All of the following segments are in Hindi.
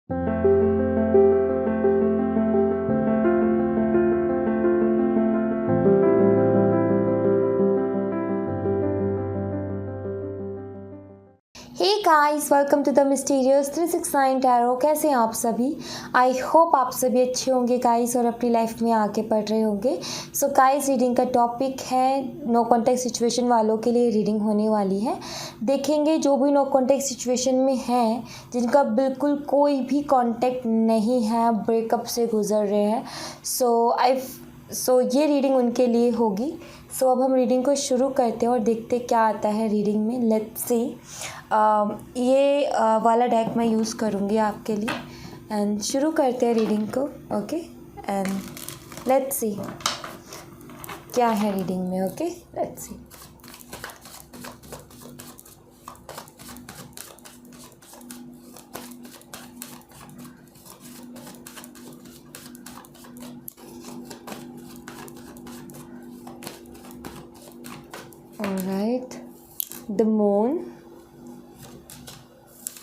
Hey guys, welcome to the mysterious 369 tarot. कैसे हैं आप सभी? आई होप आप सभी अच्छे होंगे गाइस और अपनी लाइफ में आगे बढ़ रहे होंगे। सो गाइस, रीडिंग का टॉपिक है नो कॉन्टैक्ट सिचुएशन वालों के लिए रीडिंग होने वाली है। देखेंगे जो भी नो कॉन्टैक्ट सिचुएशन में हैं, जिनका बिल्कुल कोई भी कॉन्टैक्ट नहीं है, ब्रेकअप से गुजर रहे हैं, सो ये रीडिंग उनके लिए होगी। सो अब हम रीडिंग को शुरू करते हैं और देखते क्या आता है रीडिंग में। Let's see. ये वाला डेक मैं यूज़ करूँगी आपके लिए एंड शुरू करते हैं रीडिंग को। ओके, एंड लेट्स सी क्या है रीडिंग में। Okay, let's see. Alright, the moon,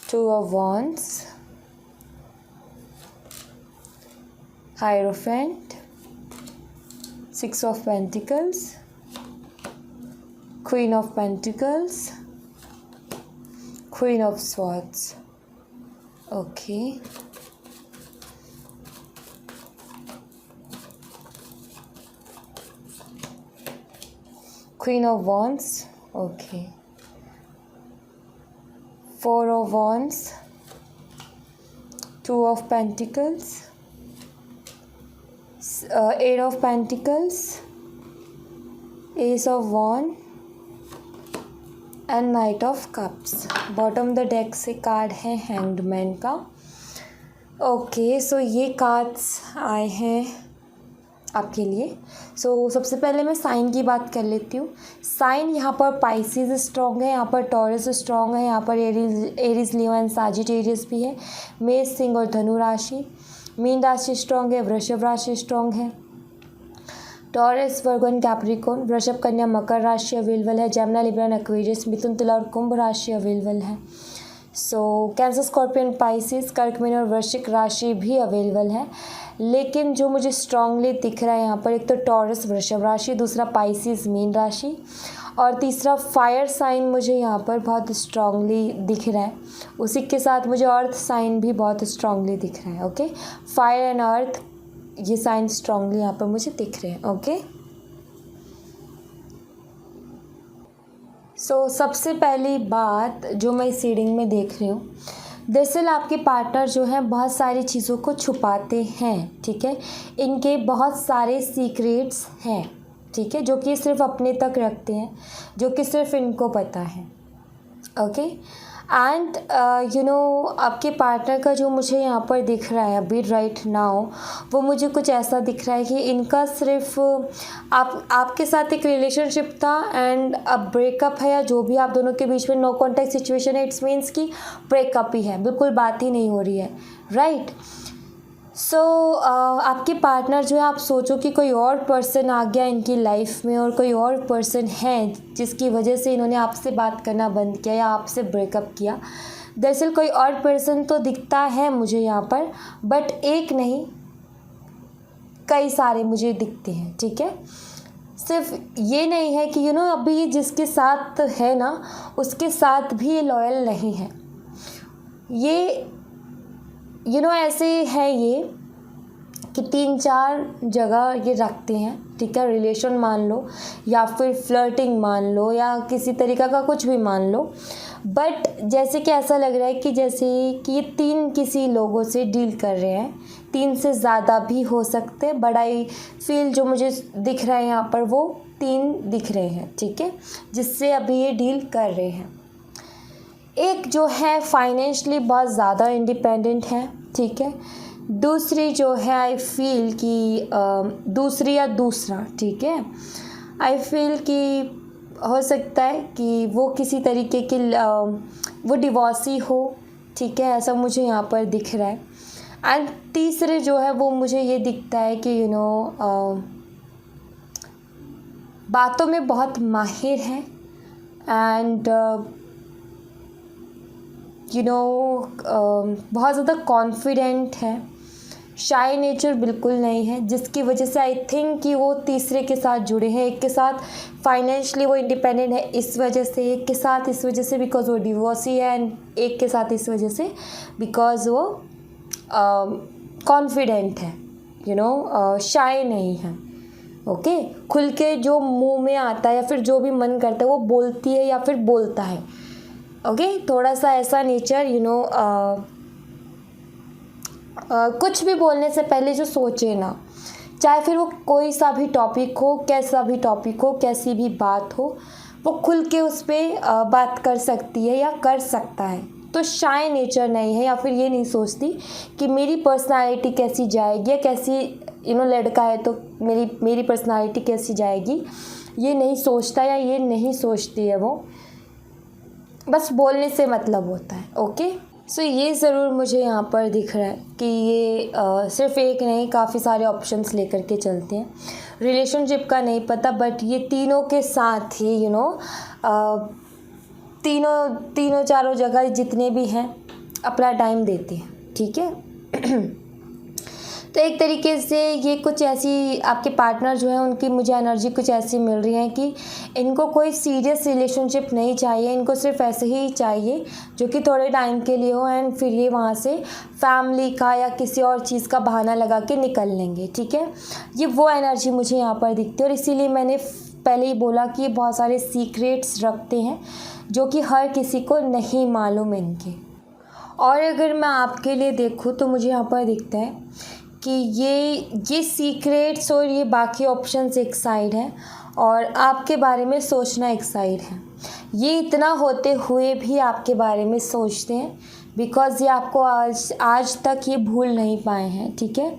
two of wands, hierophant, six of pentacles, queen of pentacles, queen of swords. Okay, queen of wands. Okay, four of wands, two of pentacles, eight of pentacles, ace of wand and night of cups. Bottom the deck से कार्ड है हैंग्ड मैन का। ओके, सो ये कार्ड्स आए हैं आपके लिए। सो सबसे पहले मैं साइन की बात कर लेती हूँ। साइन यहाँ पर पाइसिस स्ट्रॉन्ग है, यहाँ पर टॉरस स्ट्रॉन्ग है, यहाँ पर एरीज लियो एंड साजिटेरियस भी है, मेष सिंह और धनु राशि। मीन राशि स्ट्रॉन्ग है, वृषभ राशि स्ट्रॉन्ग है, टॉरस वर्गन कैप्रिकॉर्न, वृषभ कन्या मकर राशि अवेलेबल है, जमुना लिब्रा एक्वेरियस मिथुन तुला और कुंभ राशि अवेलेबल है। सो कैंसर स्कॉर्पियन पाइसिस कर्क मीन और वृश्चिक राशि भी अवेलेबल है। लेकिन जो मुझे स्ट्रांगली दिख रहा है यहाँ पर, एक तो टॉरस वृषभ राशि, दूसरा पाइसिस मीन राशि और तीसरा फायर साइन मुझे यहाँ पर बहुत स्ट्रांगली दिख रहा है। उसी के साथ मुझे अर्थ साइन भी बहुत स्ट्रांगली दिख रहा है। ओके, फायर एंड अर्थ, ये साइन स्ट्रांगली यहाँ पर मुझे दिख रहे हैं। ओके, सो सबसे पहली बात जो मैं इस रीडिंग में देख रही हूँ, दरअसल आपके पार्टनर जो हैं बहुत सारी चीज़ों को छुपाते हैं। ठीक है, इनके बहुत सारे सीक्रेट्स हैं, ठीक है, जो कि सिर्फ अपने तक रखते हैं, जो कि सिर्फ इनको पता है। ओके, एंड आपके पार्टनर का जो मुझे यहाँ पर दिख रहा है अभी राइट नाउ, वो मुझे कुछ ऐसा दिख रहा है कि इनका सिर्फ आपके साथ एक रिलेशनशिप था एंड अब ब्रेकअप है, या जो भी आप दोनों के बीच में नो कॉन्टैक्ट सिचुएशन है, इट्स मीन्स कि ब्रेकअप ही है, बिल्कुल बात ही नहीं हो रही है। राइट, सो आपके पार्टनर जो है, आप सोचो कि कोई और पर्सन आ गया इनकी लाइफ में और कोई और पर्सन है जिसकी वजह से इन्होंने आपसे बात करना बंद किया या आपसे ब्रेकअप किया। दरअसल कोई और पर्सन तो दिखता है मुझे यहाँ पर, बट एक नहीं कई सारे मुझे दिखते हैं। ठीक है, सिर्फ ये नहीं है कि अभी जिसके साथ है ना, उसके साथ भी लॉयल नहीं है। ये ऐसे है ये कि 3-4 जगह ये रखते हैं। ठीक है, रिलेशन मान लो या फिर फ्लर्टिंग मान लो या किसी तरीका का कुछ भी मान लो, बट जैसे कि ऐसा लग रहा है कि जैसे कि ये 3 किसी लोगों से डील कर रहे हैं, 3 से ज़्यादा भी हो सकते, बट आई फील जो मुझे दिख रहा है यहाँ पर वो 3 दिख रहे हैं। ठीक है, जिससे अभी ये डील कर रहे हैं। एक जो है फाइनेंशियली बहुत ज़्यादा इंडिपेंडेंट है। ठीक है, दूसरी जो है आई फील कि दूसरी या दूसरा, ठीक है, आई फील कि हो सकता है कि वो किसी तरीके की वो डिवोर्सी हो। ठीक है, ऐसा मुझे यहाँ पर दिख रहा है। एंड तीसरे जो है वो मुझे ये दिखता है कि बातों में बहुत माहिर है एंड बहुत ज़्यादा कॉन्फिडेंट है, शाय नेचर बिल्कुल नहीं है, जिसकी वजह से आई थिंक कि वो तीसरे के साथ जुड़े हैं। एक के साथ फाइनेंशियली वो इंडिपेंडेंट है इस वजह से, एक के साथ इस वजह से बिकॉज वो डिवोर्सी है, एंड एक के साथ इस वजह से बिकॉज वो कॉन्फिडेंट है, शाय नहीं है। ओके, खुल के जो मुंह में आता है या फिर जो भी मन करता है वो बोलती है या फिर बोलता है। ओके, थोड़ा सा ऐसा नेचर कुछ भी बोलने से पहले जो सोचे ना, चाहे फिर वो कोई सा भी टॉपिक हो, कैसा भी टॉपिक हो, कैसी भी बात हो, वो खुल के उस पर बात कर सकती है या कर सकता है। तो शाय नेचर नहीं है, या फिर ये नहीं सोचती कि मेरी पर्सनालिटी कैसी जाएगी या कैसी लड़का है तो मेरी पर्सनालिटी कैसी जाएगी, ये नहीं सोचता या ये नहीं सोचती है वो, बस बोलने से मतलब होता है। ओके, सो ये ज़रूर मुझे यहाँ पर दिख रहा है कि ये सिर्फ एक नहीं, काफ़ी सारे ऑप्शंस लेकर के चलते हैं। रिलेशनशिप का नहीं पता, बट ये तीनों के साथ ही तीनों चारों जगह जितने भी हैं अपना टाइम देते हैं। ठीक है तो एक तरीके से ये कुछ ऐसी आपके पार्टनर जो है उनकी मुझे एनर्जी कुछ ऐसी मिल रही है कि इनको कोई सीरियस रिलेशनशिप नहीं चाहिए, इनको सिर्फ ऐसे ही चाहिए जो कि थोड़े टाइम के लिए हो, एंड फिर ये वहाँ से फैमिली का या किसी और चीज़ का बहाना लगा के निकल लेंगे। ठीक है, ये वो एनर्जी मुझे यहाँ पर दिखती है, और इसीलिए मैंने पहले ही बोला कि ये बहुत सारे सीक्रेट्स रखते हैं जो कि हर किसी को नहीं मालूम इनके। और अगर मैं आपके लिए देखूँ तो मुझे यहाँ पर दिखता है कि ये सीक्रेट्स और ये बाकी ऑप्शंस एक साइड है और आपके बारे में सोचना एक साइड है। ये इतना होते हुए भी आपके बारे में सोचते हैं बिकॉज़ ये आपको आज तक ये भूल नहीं पाए हैं। ठीक है,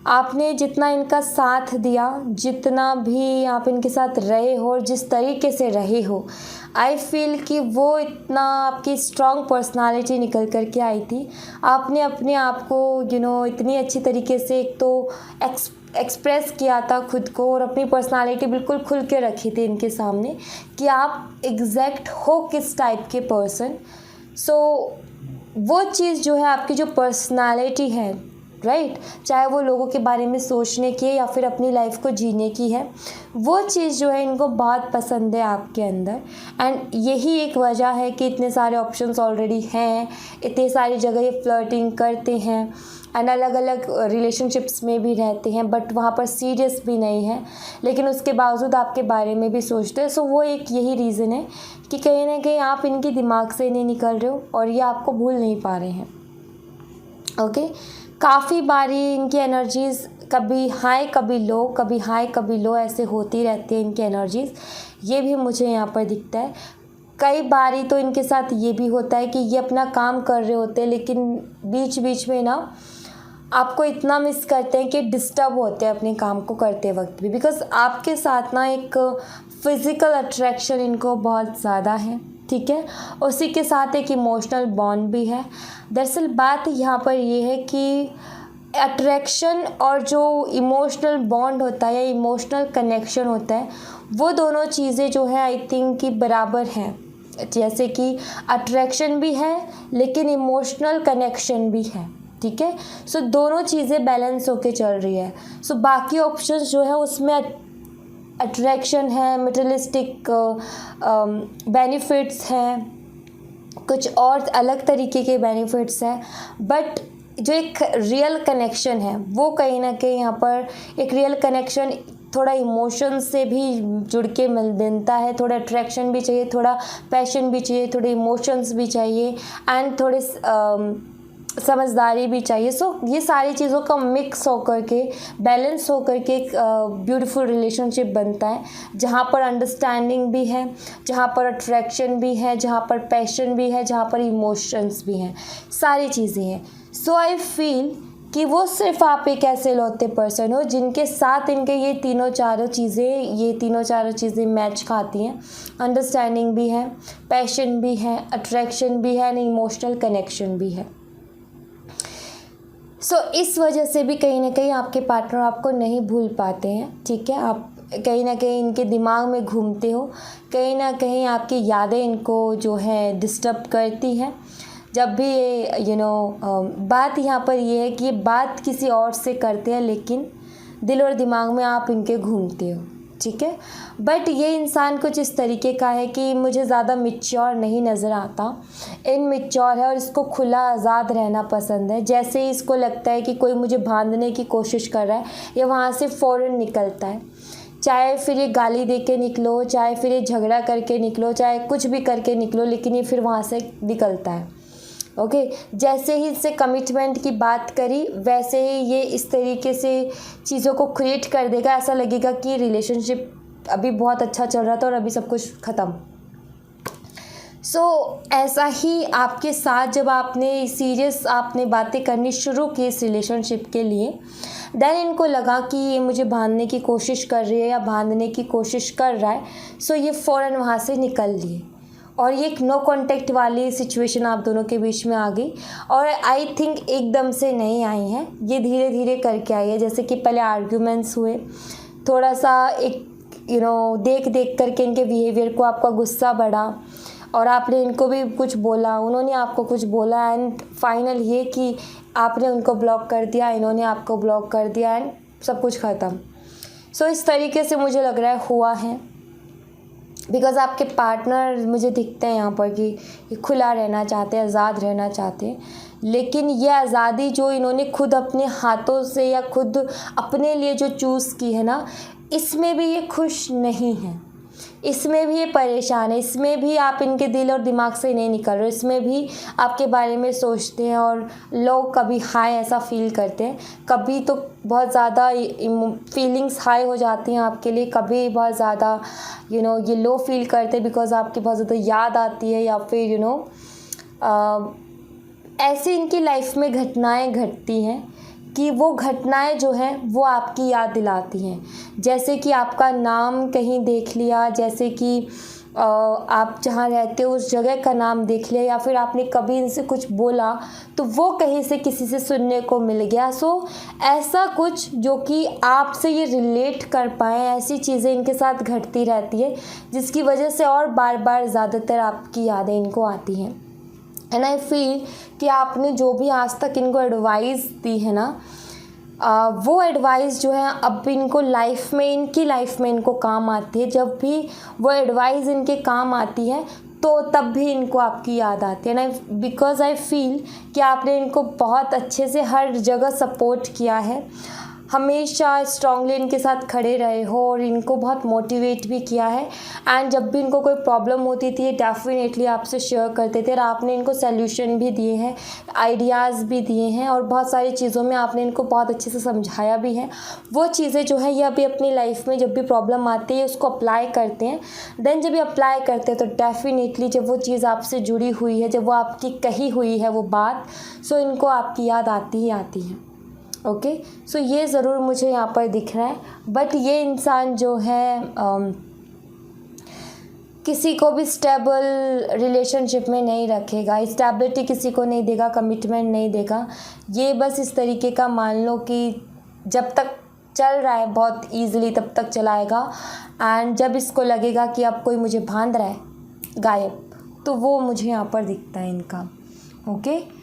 आपने जितना इनका साथ दिया, जितना भी आप इनके साथ रहे हो और जिस तरीके से रहे हो, आई फील कि वो इतना आपकी स्ट्रॉन्ग पर्सनालिटी निकल कर के आई थी। आपने अपने आप को इतनी अच्छी तरीके से एक तो एक्सप्रेस किया था खुद को, और अपनी पर्सनालिटी बिल्कुल खुल के रखी थी इनके सामने कि आप एग्जैक्ट हो किस टाइप के पर्सन। सो वो चीज़ जो है आपकी जो पर्सनालिटी है, राइट, चाहे वो लोगों के बारे में सोचने की है या फिर अपनी लाइफ को जीने की है, वो चीज़ जो है इनको बहुत पसंद है आपके अंदर। एंड यही एक वजह है कि इतने सारे ऑप्शंस ऑलरेडी हैं, इतने सारी जगह ये फ्लर्टिंग करते हैं एंड अलग अलग रिलेशनशिप्स में भी रहते हैं, बट वहाँ पर सीरियस भी नहीं है, लेकिन उसके बावजूद आपके बारे में भी सोचते हैं। सो वो एक यही रीज़न है कि कहीं ना कहीं आप इनके दिमाग से नहीं निकल रहे हो और ये आपको भूल नहीं पा रहे हैं। ओके, काफ़ी बारी इनकी एनर्जीज़ कभी हाई कभी लो, कभी हाई कभी लो, ऐसे होती रहती है इनकी एनर्जीज़। ये भी मुझे यहाँ पर दिखता है। कई बारी तो इनके साथ ये भी होता है कि ये अपना काम कर रहे होते हैं लेकिन बीच बीच में ना आपको इतना मिस करते हैं कि डिस्टर्ब होते हैं अपने काम को करते वक्त भी, बिकॉज़ आपके साथ ना एक फ़िज़िकल अट्रैक्शन इनको बहुत ज़्यादा है। ठीक है, उसी के साथ एक इमोशनल बॉन्ड भी है। दरअसल बात यहाँ पर ये है कि अट्रैक्शन और जो इमोशनल बॉन्ड होता है या इमोशनल कनेक्शन होता है, वो दोनों चीज़ें जो है आई थिंक कि बराबर हैं। जैसे कि अट्रैक्शन भी है लेकिन इमोशनल कनेक्शन भी है। ठीक है, सो दोनों चीज़ें बैलेंस होके चल रही है। सो बाकी ऑप्शंस जो है उसमें अट्रैक्शन है, मटेरियलिस्टिक बेनिफिट्स हैं, कुछ और अलग तरीके के बेनिफिट्स हैं, बट जो एक रियल कनेक्शन है वो कहीं ना कहीं यहाँ पर एक रियल कनेक्शन थोड़ा इमोशन से भी जुड़ के मिलता है। थोड़ा अट्रैक्शन भी चाहिए, थोड़ा पैशन भी चाहिए, थोड़े इमोशंस भी चाहिए एंड थोड़े समझदारी भी चाहिए। सो ये सारी चीज़ों का मिक्स होकर के, बैलेंस होकर के एक ब्यूटीफुल रिलेशनशिप बनता है, जहाँ पर अंडरस्टैंडिंग भी है, जहाँ पर अट्रैक्शन भी है, जहाँ पर पैशन भी है, जहाँ पर इमोशंस भी हैं, सारी चीज़ें हैं। सो आई फील कि वो सिर्फ आप एक ऐसे लौते पर्सन हो जिनके साथ इनके ये तीनों चारों चीज़ें मैच खाती हैं। अंडरस्टैंडिंग भी है, पैशन भी है, अट्रैक्शन भी है, इमोशनल कनेक्शन भी है। सो इस वजह से भी कहीं ना कहीं आपके पार्टनर आपको नहीं भूल पाते हैं। ठीक है, आप कहीं ना कहीं इनके दिमाग में घूमते हो, कहीं ना कहीं आपकी यादें इनको जो है डिस्टर्ब करती हैं। जब भी ये बात यहाँ पर ये है कि ये बात किसी और से करते हैं, लेकिन दिल और दिमाग में आप इनके घूमते हो, ठीक है। बट ये इंसान कुछ इस तरीके का है कि मुझे ज़्यादा मैच्योर नहीं नज़र आता, इनमैच्योर है और इसको खुला आज़ाद रहना पसंद है। जैसे ही इसको लगता है कि कोई मुझे बांधने की कोशिश कर रहा है, ये वहाँ से फ़ौरन निकलता है। चाहे फिर ये गाली दे के निकलो, चाहे फिर ये झगड़ा करके निकलो, चाहे कुछ भी करके निकलो, लेकिन ये फिर वहाँ से निकलता है। ओके जैसे ही इससे कमिटमेंट की बात करी, वैसे ही ये इस तरीके से चीज़ों को क्रिएट कर देगा। ऐसा लगेगा कि रिलेशनशिप अभी बहुत अच्छा चल रहा था और अभी सब कुछ ख़त्म। ऐसा ही आपके साथ जब आपने बातें करनी शुरू की इस रिलेशनशिप के लिए, देन इनको लगा कि ये मुझे बांधने की कोशिश कर रही है या बांधने की कोशिश कर रहा है, ये फ़ौरन वहाँ से निकल लिए और ये एक नो कांटेक्ट वाली सिचुएशन आप दोनों के बीच में आ गई। और आई थिंक एकदम से नहीं आई है, ये धीरे धीरे करके आई है। जैसे कि पहले आर्ग्यूमेंट्स हुए, थोड़ा सा एक देख देख करके इनके बिहेवियर को आपका गुस्सा बढ़ा और आपने इनको भी कुछ बोला, उन्होंने आपको कुछ बोला, एंड फाइनल ये कि आपने उनको ब्लॉक कर दिया, इन्होंने आपको ब्लॉक कर दिया, एंड सब कुछ ख़त्म। इस तरीके से मुझे लग रहा है हुआ है, बिकॉज़ आपके पार्टनर मुझे दिखते हैं यहाँ पर कि ये खुला रहना चाहते हैं, आज़ाद रहना चाहते हैं, लेकिन ये आज़ादी जो इन्होंने खुद अपने हाथों से या खुद अपने लिए जो चूज़ की है ना, इसमें भी ये खुश नहीं हैं, इसमें भी ये परेशान है, इसमें भी आप इनके दिल और दिमाग से नहीं निकल रहे, इसमें भी आपके बारे में सोचते हैं। और लोग कभी हाई ऐसा फील करते हैं, कभी तो बहुत ज़्यादा फीलिंग्स हाई हो जाती हैं आपके लिए, कभी बहुत ज़्यादा ये लो फील करते हैं बिकॉज़ आपकी बहुत ज़्यादा याद आती है, या फिर ऐसी इनकी लाइफ में घटनाएं घटती हैं कि वो घटनाएं जो हैं वो आपकी याद दिलाती हैं। जैसे कि आपका नाम कहीं देख लिया, जैसे कि आप जहाँ रहते हो उस जगह का नाम देख लिया, या फिर आपने कभी इनसे कुछ बोला तो वो कहीं से किसी से सुनने को मिल गया। ऐसा कुछ जो कि आपसे ये रिलेट कर पाए, ऐसी चीज़ें इनके साथ घटती रहती है, जिसकी वजह से और बार बार ज़्यादातर आपकी यादें इनको आती हैं। एंड आई फील कि आपने जो भी आज तक इनको एडवाइस दी है ना, वो एडवाइस जो है अब इनको इनकी लाइफ में इनको काम आती है। जब भी वो एडवाइस इनके काम आती है तो तब भी इनको आपकी याद आती है ना, बिकॉज़ आई फील कि आपने इनको बहुत अच्छे से हर जगह सपोर्ट किया है, हमेशा स्ट्रांगली इनके साथ खड़े रहे हो और इनको बहुत मोटिवेट भी किया है। एंड जब भी इनको कोई प्रॉब्लम होती थी डेफिनेटली आपसे शेयर करते थे और आपने इनको सल्यूशन भी दिए हैं, आइडियाज़ भी दिए हैं, और बहुत सारी चीज़ों में आपने इनको बहुत अच्छे से समझाया भी है। वो चीज़ें जो है ये अभी अपनी लाइफ में जब भी प्रॉब्लम आती है उसको अप्लाई करते हैं। देन जब ये अप्लाई करते हैं तो डेफिनेटली जब वो चीज़ आपसे जुड़ी हुई है, जब वो आपकी कही हुई है वो बात, इनको आपकी याद आती ही आती है। ओके ये ज़रूर मुझे यहाँ पर दिख रहा है। बट ये इंसान जो है किसी को भी स्टेबल रिलेशनशिप में नहीं रखेगा, स्टेबिलिटी किसी को नहीं देगा, कमिटमेंट नहीं देगा। ये बस इस तरीके का मान लो कि जब तक चल रहा है बहुत ईज़िली तब तक चलाएगा, एंड जब इसको लगेगा कि अब कोई मुझे बांध रहा है गायब, तो वो मुझे यहाँ पर दिखता है इनका। ओके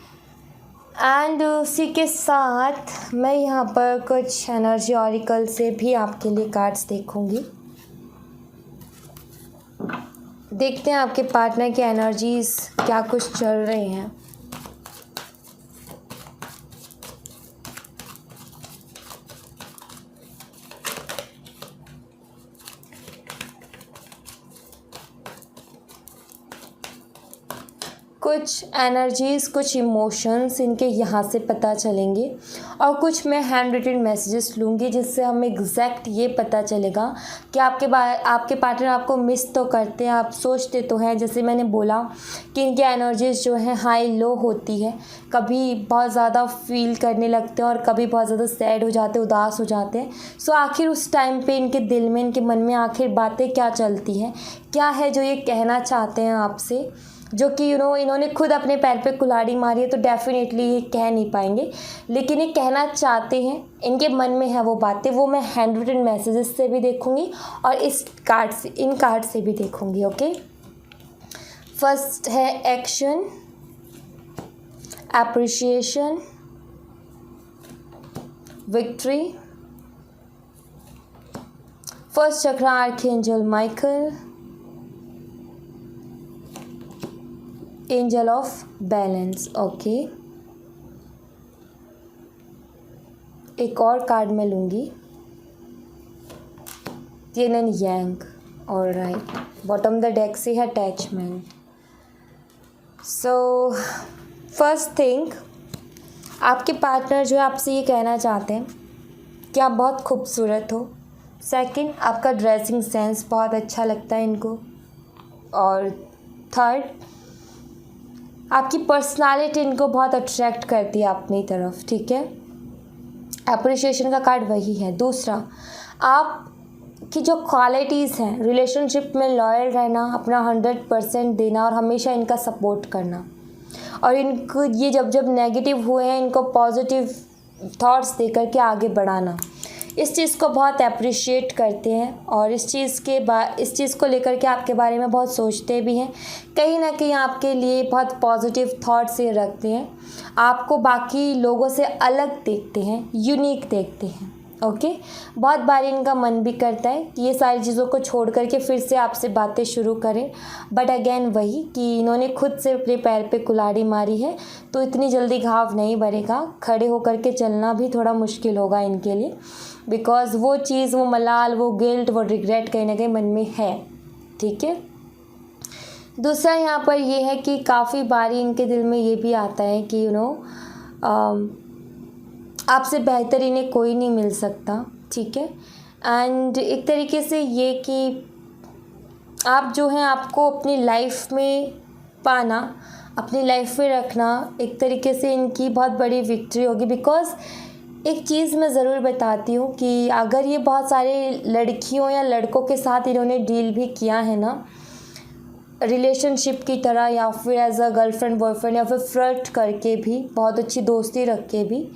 एंड उसी के साथ मैं यहाँ पर कुछ एनर्जी ऑरिकल से भी आपके लिए कार्ड्स देखूँगी। देखते हैं आपके पार्टनर की एनर्जीज़ क्या कुछ चल रही हैं। कुछ एनर्जीज़, कुछ इमोशंस इनके यहाँ से पता चलेंगे, और कुछ मैं हैंड रिटन मैसेजेस लूँगी जिससे हमें एग्जैक्ट ये पता चलेगा कि आपके पार्टनर आपको मिस तो करते हैं, आप सोचते तो हैं। जैसे मैंने बोला कि इनकी एनर्जीज़ जो है हाई लो होती है, कभी बहुत ज़्यादा फील करने लगते हैं और कभी बहुत ज़्यादा सैड हो जाते हैं, उदास हो जाते हैं। आखिर उस टाइम पे इनके दिल में, इनके मन में आखिर बातें क्या चलती हैं, क्या है जो ये कहना चाहते हैं आपसे, जो कि इन्होंने खुद अपने पैर पे कुल्हाड़ी मारी है तो डेफिनेटली ये कह नहीं पाएंगे, लेकिन ये कहना चाहते हैं, इनके मन में है वो बातें। वो मैं हैंड रिटन मैसेजेस से भी देखूंगी और इन कार्ड से भी देखूंगी। ओके फर्स्ट है action, appreciation, victory. First chakra, Archangel Michael, Angel of Balance. Okay, एक और कार्ड मैं लूँगी, Yin and Yang. Alright, bottom the deck से है अटैचमेंट. सो फर्स्ट थिंग, आपके पार्टनर जो है आपसे ये कहना चाहते हैं कि आप बहुत खूबसूरत हो. सेकंड, आपका ड्रेसिंग सेंस बहुत अच्छा लगता है इनको. और थर्ड, आपकी पर्सनालिटी इनको बहुत अट्रैक्ट करती है अपनी तरफ. ठीक है, अप्रिशिएशन का कार्ड वही है. दूसरा, आप की जो क्वालिटीज़ हैं रिलेशनशिप में, लॉयल रहना, अपना 100% देना और हमेशा इनका सपोर्ट करना. और इनको ये जब जब नेगेटिव हुए हैं इनको पॉजिटिव थॉट्स दे करके आगे बढ़ाना, इस चीज़ को बहुत अप्रिशिएट करते हैं. और इस चीज़ को लेकर के आपके बारे में बहुत सोचते भी हैं. कहीं ना कहीं आपके लिए बहुत पॉजिटिव थॉट्स ये रखते हैं. आपको बाकी लोगों से अलग देखते हैं, यूनिक देखते हैं. ओके, बहुत बार इनका मन भी करता है कि ये सारी चीज़ों को छोड़ करके फिर से आपसे बातें शुरू करें. बट अगेन वही कि इन्होंने खुद से अपने पैर पे कुल्हाड़ी मारी है, तो इतनी जल्दी घाव नहीं भरेगा. खड़े होकर के चलना भी थोड़ा मुश्किल होगा इनके लिए, बिकॉज़ वो चीज़, वो मलाल, वो गिल्ट, वो रिग्रेट कहीं ना कहीं मन में है. ठीक है. दूसरा यहाँ पर ये है कि काफ़ी बारी इनके दिल में ये भी आता है कि आपसे बेहतर इन्हें कोई नहीं मिल सकता. ठीक है. एंड एक तरीके से ये कि आप जो हैं, आपको अपनी लाइफ में पाना, अपनी लाइफ में रखना, एक तरीके से इनकी बहुत बड़ी विक्ट्री होगी. बिकॉज़ एक चीज़ मैं ज़रूर बताती हूँ कि अगर ये बहुत सारे लड़कियों या लड़कों के साथ इन्होंने डील भी किया है ना, रिलेशनशिप की तरह, या फिर एज अ गर्लफ्रेंड बॉयफ्रेंड, या फिर फ्लर्ट करके भी, बहुत अच्छी दोस्ती रख के भी,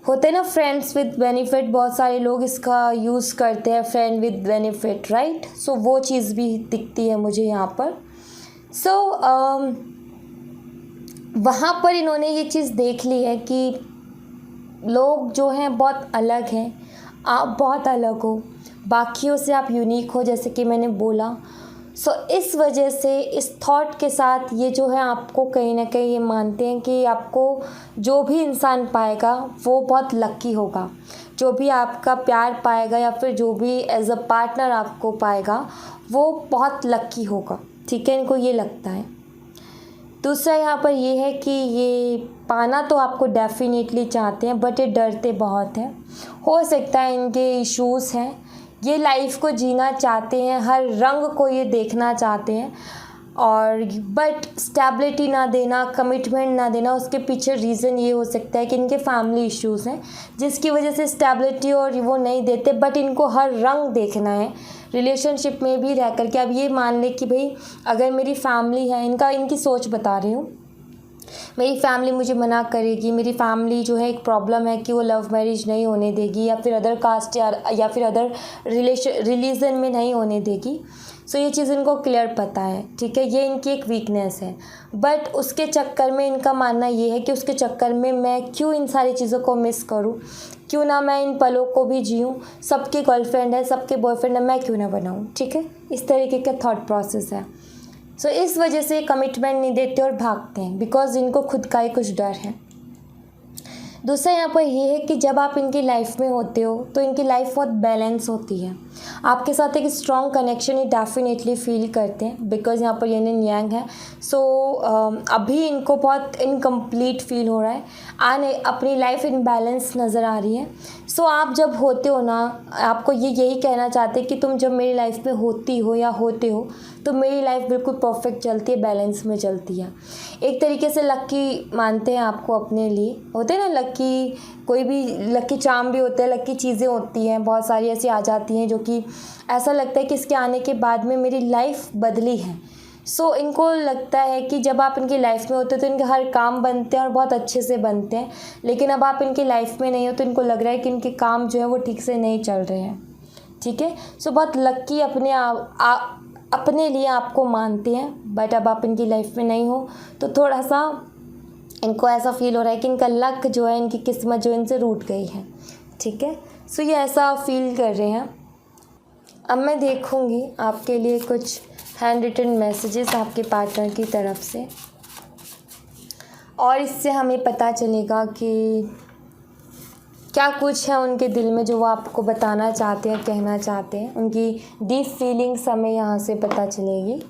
होते ना फ्रेंड्स विद बेनिफिट, बहुत सारे लोग इसका यूज़ करते हैं, फ्रेंड विद बेनिफिट, राइट. सो वो चीज़ भी दिखती है मुझे यहाँ पर. सो वहाँ पर इन्होंने ये चीज़ देख ली है कि लोग जो हैं बहुत अलग हैं, आप बहुत अलग हो, बाकियों से आप यूनिक हो, जैसे कि मैंने बोला. सो इस वजह से, इस थॉट के साथ ये जो है आपको कहीं ना कहीं ये मानते हैं कि आपको जो भी इंसान पाएगा वो बहुत लकी होगा. जो भी आपका प्यार पाएगा या फिर जो भी एज अ पार्टनर आपको पाएगा वो बहुत लकी होगा. ठीक है, इनको ये लगता है. दूसरा यहाँ पर ये है कि ये पाना तो आपको डेफिनेटली चाहते हैं, बट ये डरते बहुत हैं. हो सकता है इनके इश्यूज़ हैं, ये लाइफ को जीना चाहते हैं, हर रंग को ये देखना चाहते हैं, और बट स्टेबिलिटी ना देना, कमिटमेंट ना देना, उसके पीछे रीज़न ये हो सकता है कि इनके फैमिली इश्यूज़ हैं, जिसकी वजह से स्टेबिलिटी और वो नहीं देते. बट इनको हर रंग देखना है रिलेशनशिप में भी रह कर के. अब ये मान ले कि भाई अगर मेरी फैमिली है, इनकी सोच बता रही हूँ, मेरी फैमिली मुझे मना करेगी, मेरी फैमिली जो है एक प्रॉब्लम है कि वो लव मैरिज नहीं होने देगी, या फिर अदर कास्ट या फिर अदर रिलीजन में नहीं होने देगी. सो ये चीज़ इनको क्लियर पता है. ठीक है, ये इनकी एक वीकनेस है. बट उसके चक्कर में इनका मानना ये है कि उसके चक्कर में मैं क्यों इन सारी चीज़ों को मिस करूँ, क्यों ना मैं इन पलों को भी जीऊँ. सबकी गर्लफ्रेंड है, सबके बॉयफ्रेंड है, मैं क्यों ना बनाऊँ. ठीक है, इस तरीके का थॉट प्रोसेस है. सो इस वजह से कमिटमेंट नहीं देते और भागते हैं, बिकॉज इनको खुद का ही कुछ डर है. दूसरा यहाँ पर ये है कि जब आप इनकी लाइफ में होते हो तो इनकी लाइफ बहुत बैलेंस होती है. आपके साथ एक स्ट्रॉन्ग कनेक्शन ये डेफिनेटली फील करते हैं, बिकॉज यहाँ पर यिन एंड यांग है. सो अभी इनको बहुत इनकम्प्लीट फील हो रहा है, आने अपनी लाइफ इन बैलेंस नज़र आ रही है. सो आप जब होते हो ना, आपको ये यही कहना चाहते हैं कि तुम जब मेरी लाइफ में होती हो या होते हो तो मेरी लाइफ बिल्कुल परफेक्ट चलती है, बैलेंस में चलती है. एक तरीके से लक्की मानते हैं आपको अपने लिए. होते हैं ना लक्की, कोई भी लक्की चार्म भी होता है, लक्की चीज़ें होती हैं, बहुत सारी ऐसी आ जाती हैं जो कि ऐसा लगता है कि इसके आने के बाद में मेरी लाइफ बदली है. सो इनको लगता है कि जब आप इनकी लाइफ में होते हो तो इनके हर काम बनते हैं और बहुत अच्छे से बनते हैं. लेकिन अब आप इनकी लाइफ में नहीं हो तो इनको लग रहा है कि इनके काम जो है वो ठीक से नहीं चल रहे हैं. ठीक है, सो बहुत लक्की अपने लिए आपको मानते हैं. बट अब आप इनकी लाइफ में नहीं हो तो थोड़ा सा इनको ऐसा फील हो रहा है कि इनका लक जो है, इनकी किस्मत जो इनसे रूठ गई है, ठीक है। सो ये ऐसा फील कर रहे हैं। अब मैं देखूँगी आपके लिए कुछ हैंड रिटन मैसेजेस आपके पार्टनर की तरफ से, और इससे हमें पता चलेगा कि क्या कुछ है उनके दिल में जो वो आपको बताना चाहते हैं, कहना चाहते हैं। उनकी डीप फीलिंग्स हमें यहाँ से पता चलेगी।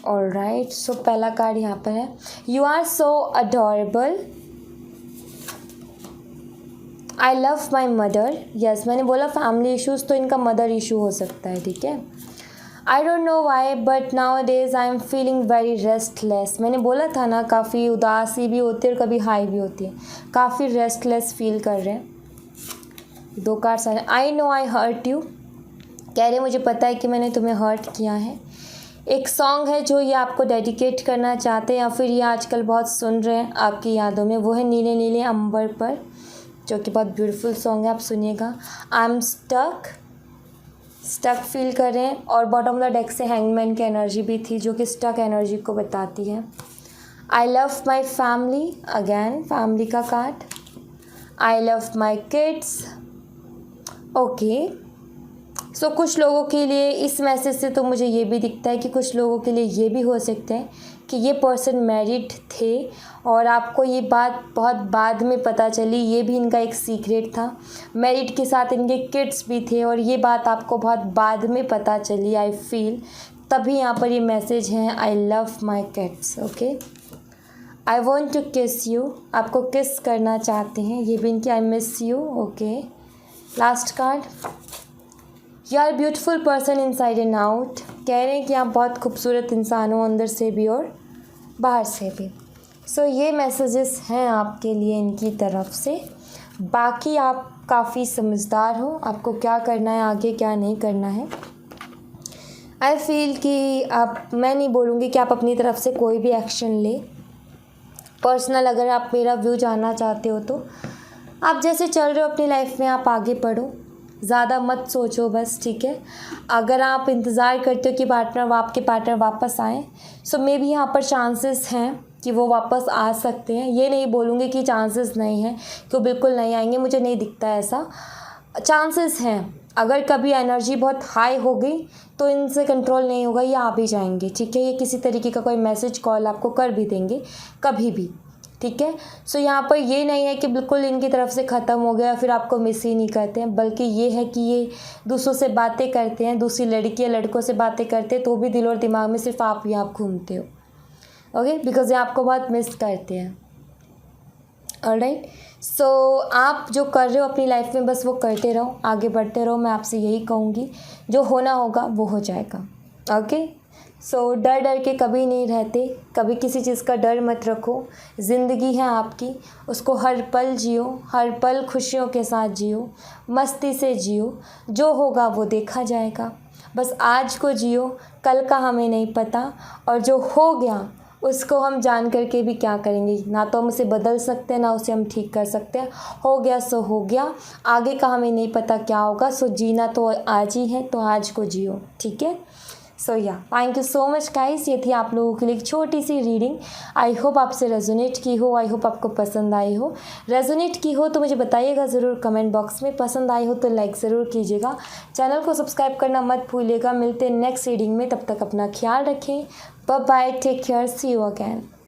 ऑलराइट, सो पहला कार्ड यहाँ पर है, you are so adorable, I love my mother. Yes, मैंने बोला फैमिली इश्यूज़, तो इनका मदर इशू हो सकता है, ठीक है। I don't know why but now days I am feeling very restless. मैंने बोला था ना, काफ़ी उदासी भी होती है और कभी हाई भी होती है। काफ़ी रेस्टलेस फील कर रहे हैं। 2 कार्ड्स आ रहे हैं। I know I hurt you, कह रहे मुझे पता है कि मैंने तुम्हें हर्ट किया है। एक सॉन्ग है जो ये आपको डेडिकेट करना चाहते हैं, या फिर ये आजकल बहुत सुन रहे हैं आपकी यादों में, वो है नीले नीले अंबर पर, जो कि बहुत ब्यूटीफुल सॉन्ग है, आप सुनिएगा। आई एम स्टक फील कर रहे हैं। और बॉटम ऑफ द डेक से हैंगमैन की एनर्जी भी थी, जो कि स्टक एनर्जी को बताती है। I love my family, again family का card. I love my kids. Okay, so कुछ लोगों के लिए इस मैसेज से तो मुझे ये भी दिखता है कि कुछ लोगों के लिए ये भी हो सकता है कि ये पर्सन मैरिड थे और आपको ये बात बहुत बाद में पता चली। ये भी इनका एक सीक्रेट था। मैरिड के साथ इनके किड्स भी थे और ये बात आपको बहुत बाद में पता चली, आई फील। तभी यहाँ पर ये मैसेज है, I love my kids. Okay, I want to kiss you, आपको किस करना चाहते हैं। ये भी इनकी I miss you. Okay, last card, you are beautiful person inside and out. कह रहे हैं कि आप बहुत खूबसूरत इंसान हो, अंदर से भी और बाहर से भी। सो ये मैसेजेस हैं आपके लिए इनकी तरफ से। बाकी आप काफ़ी समझदार हो, आपको क्या करना है आगे, क्या नहीं करना है। आई फील कि आप, मैं नहीं बोलूँगी कि आप अपनी तरफ से कोई भी एक्शन ले। पर्सनल अगर आप मेरा व्यू जानना चाहते हो तो आप जैसे चल रहे हो अपनी लाइफ में, आप आगे बढ़ो, ज़्यादा मत सोचो बस, ठीक है। अगर आप इंतज़ार करते हो कि आपके पार्टनर वापस आएँ, सो मे बी यहाँ पर चांसेस हैं कि वो वापस आ सकते हैं। ये नहीं बोलूँगी कि चांसेस नहीं हैं, कि वो बिल्कुल नहीं आएंगे, मुझे नहीं दिखता ऐसा। चांसेस हैं। अगर कभी एनर्जी बहुत हाई हो गई तो इनसे कंट्रोल नहीं होगा, ये आ भी जाएंगे, ठीक है। ये किसी तरीके का कोई मैसेज कॉल आपको कर भी देंगे कभी भी, ठीक है। सो यहाँ पर ये नहीं है कि बिल्कुल इनकी तरफ से ख़त्म हो गया, फिर आपको मिस ही नहीं करते हैं, बल्कि ये है कि ये दूसरों से बातें करते हैं, दूसरी लड़कियाँ लड़कों से बातें करते हैं, तो भी दिल और दिमाग में सिर्फ आप ही आप घूमते हो। ओके, बिकॉज ये आपको बहुत मिस करते हैं। ऑलराइट, सो आप जो कर रहे हो अपनी लाइफ में बस वो करते रहो, आगे बढ़ते रहो। मैं आपसे यही कहूँगी, जो होना होगा वो हो जाएगा। ओके, सो डर डर के कभी नहीं रहते, कभी किसी चीज़ का डर मत रखो। ज़िंदगी है आपकी, उसको हर पल जियो, हर पल खुशियों के साथ जियो, मस्ती से जियो। जो होगा वो देखा जाएगा, बस आज को जियो, कल का हमें नहीं पता। और जो हो गया उसको हम जान करके भी क्या करेंगे, ना तो हम उसे बदल सकते हैं, ना उसे हम ठीक कर सकते हैं। हो गया सो हो गया, आगे का हमें नहीं पता क्या होगा। सो जीना तो आज ही है, तो आज को जियो, ठीक है। सो या thank you so much guys, ये थी आप लोगों के लिए एक छोटी सी रीडिंग। आई होप आपसे रेजोनेट की हो, आई होप आपको पसंद आई हो। रेजोनेट की हो तो मुझे बताइएगा ज़रूर कमेंट बॉक्स में। पसंद आई हो तो लाइक ज़रूर कीजिएगा, चैनल को सब्सक्राइब करना मत भूलिएगा। मिलते हैं नेक्स्ट रीडिंग में, तब तक अपना ख्याल रखें। Bye bye, take care, see you again.